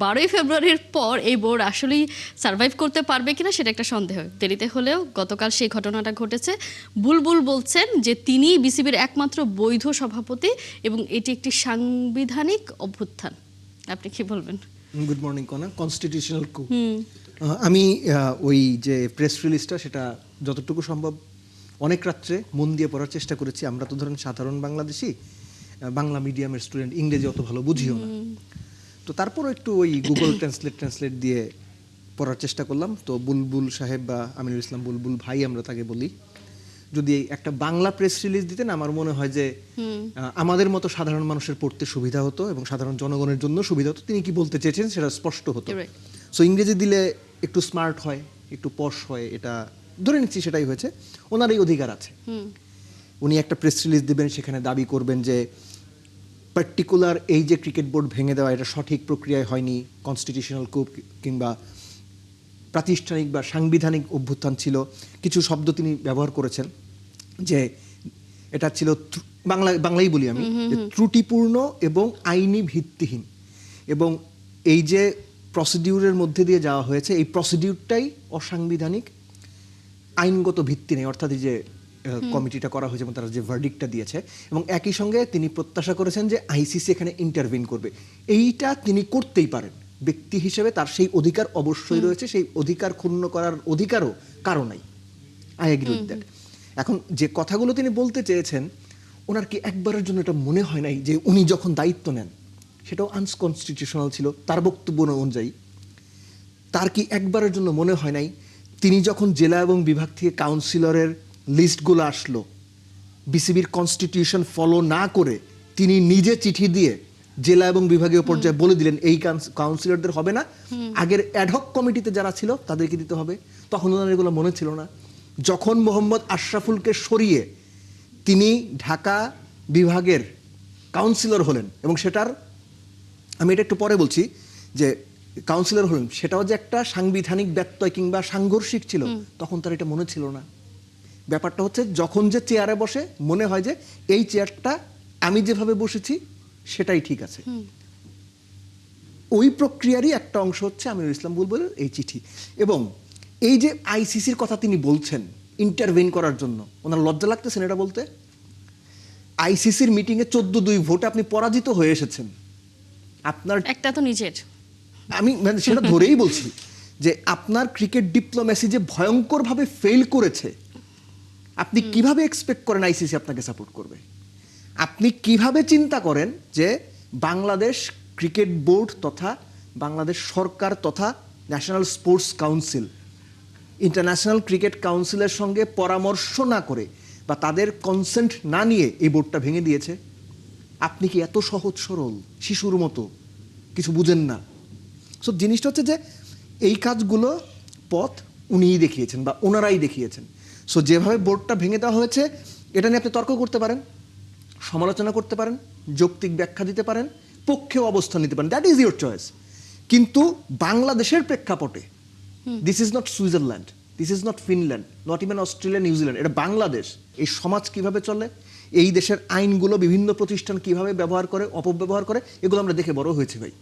12ই ফেব্রুয়ারির পর এই বোর্ড আসলেই সার্ভাইভ করতে পারবে কিনা সেটা একটা সন্দেহ। দেরিতে হলেও গতকাল সেই ঘটনাটা ঘটেছে। বুলবুল বলছেন যে তিনি বিসিবির একমাত্র বৈধ সভাপতি এবং এটি একটি সাংবিধানিক অভ্যুত্থান। আপনি কি বলবেন? গুড মর্নিং কোনা, কনস্টিটিউশনাল কু। আমি ওই যে প্রেস রিলিজটা সেটা যতটুকু সম্ভব অনেক রাত্রে মন দিয়ে পড়ার চেষ্টা করেছি। আমরা তো ধরেন সাধারণ বাংলাদেশি, বাংলা মিডিয়ামের স্টুডেন্ট, ইংরেজি অত ভালো বুঝিও না। তো তারপরও একটু ওই গুগল ট্রান্সলেট দিয়ে পড়ার চেষ্টা করলাম। তো বুলবুল সাহেব বা আমিনুল ইসলাম বুলবুল ভাই আমরা তাকে বলি, যদি একটা বাংলা প্রেস রিলিজ দিতেন আমার মনে হয় যে আমাদের মতো সাধারণ মানুষের পড়তে সুবিধা হতো এবং সাধারণ জনগণের জন্য সুবিধা হতো। তিনি কি বলতে চেয়েছেন সেটা স্পষ্ট হতো। সো ইংরেজি দিলে একটু স্মার্ট হয়, একটু পশ হয়, এটা ধরে নিচ্ছি সেটাই হয়েছে। ওনার এই অধিকার আছে, উনি একটা প্রেস রিলিজ দেবেন, সেখানে দাবি করবেন যে পার্টিকুলার এই যে ক্রিকেট বোর্ড ভেঙে দেওয়া এটা সঠিক প্রক্রিয়ায় হয়নি, কনস্টিটিউশনাল coup কিংবা প্রাতিষ্ঠানিক বা সাংবিধানিক অভ্যুত্থান ছিল। কিছু শব্দ তিনি ব্যবহার করেছেন যে এটা ছিল বাংলাই বলি আমি, ত্রুটিপূর্ণ এবং আইনি ভিত্তিহীন, এবং এই যে প্রসিডিউরের মধ্যে দিয়ে যাওয়া হয়েছে এই প্রসিডিউরটাই অসাংবিধানিক, আইনগত ভিত্তি নেই। অর্থাৎ এই যে কমিটিটা করা হয়েছে এবং তারা যে ভার্ডিক্টটা দিয়েছে, এবং একই সঙ্গে তিনি প্রত্যাশা করেছেন যে আইসিসি এখানে ইন্টারভিন করবে। এইটা তিনি করতেই পারেন, ব্যক্তি হিসেবে তার সেই অধিকার অবশ্যই রয়েছে, সেই অধিকার ক্ষুণ্ণ করার অধিকারও কারো নাই। I agree with that. এখন যে কথাগুলো তিনি বলতে চেয়েছেন, ওনার কি একবারের জন্য এটা মনে হয় নাই যে উনি যখন দায়িত্ব নেন সেটাও আনকনস্টিটিউশনাল ছিল তার বক্তব্য অনুযায়ী? তার কি একবারের জন্য মনে হয় নাই তিনি যখন জেলা এবং বিভাগ থেকে কাউন্সিলরের লিস্টগুলো আসলো, বিসিবির কনস্টিটিউশন ফলো না করে তিনি নিজে চিঠি দিয়ে জেলা এবং বিভাগীয় পর্যায়ে বলে দিলেন এই কাউন্সিলরদের হবে না, আগের অ্যাডহক কমিটিতে যারা ছিল তাদেরকে দিতে হবে? তখন ওনার এগুলো মনে ছিল না। যখন মোহাম্মদ আশরাফুলকে সরিয়ে তিনি ঢাকা বিভাগের কাউন্সিলর হলেন, এবং সেটার আমি এটা একটু পরে বলছি যে কাউন্সিলর হলেন সেটাও যে একটা সাংবিধানিক ব্যত্যয় কিংবা সাংঘর্ষিক ছিল, তখন তার এটা মনে ছিল না। ব্যাপারটা হচ্ছে যখন যে চেয়ারে বসে মনে হয় যে এই চেয়ারটা আমি যেভাবে বসেছি সেটাই ঠিক আছে। ওই প্রক্রিয়ারই একটা অংশ হচ্ছে আমিনুল ইসলাম বুলবুলের এই চিঠি। এবং এই যে আইসিসির কথা তিনি বলছেন ইন্টারভেন করার জন্য, ওনার লজ্জা লাগতেছেন এটা বলতে? আইসিসির মিটিংয়ে 14-2 ভোটে আপনি পরাজিত হয়ে এসেছেন। আপনার একটা তো নিজের, আমি মানে সেটা ধরেই বলছি যে আপনার ক্রিকেট ডিপ্লোম্যাসি যে ভয়ঙ্করভাবে ফেল করেছে, আপনি কিভাবে এক্সপেক্ট করেন আইসিসি আপনাকে সাপোর্ট করবে? আপনি কিভাবে চিন্তা করেন যে বাংলাদেশ ক্রিকেট বোর্ড তথা বাংলাদেশ সরকার তথা national sports council international cricket কাউন্সিলের সঙ্গে পরামর্শ না করে বা তাদের কনসেন্ট না নিয়ে এই বোর্ডটা ভেঙে দিয়েছে? আপনি কি এত সহজ সরল শিশুর মতো কিছু বুঝেন না? সো জিনিসটা হচ্ছে যে এই কাজগুলো পথ উনিই দেখিয়েছেন বা ওনারাই দেখিয়েছেন। সো যেভাবে বোর্ডটা ভেঙে দেওয়া হয়েছে এটা নিয়ে আপনি তর্ক করতে পারেন, সমালোচনা করতে পারেন, যৌক্তিক ব্যাখ্যা দিতে পারেন, পক্ষেও অবস্থান নিতে পারেন, দ্যাট ইজ ইউর চয়েস। কিন্তু বাংলাদেশের প্রেক্ষাপটে this is not Switzerland, this is not Finland, not even Australia, New Zealand, এটা বাংলাদেশ। এই সমাজ কিভাবে চলে, এই দেশের আইনগুলো বিভিন্ন প্রতিষ্ঠান কিভাবে ব্যবহার করে, অপব্যবহার করে, এগুলো আমরা দেখে বড় হয়েছি ভাই।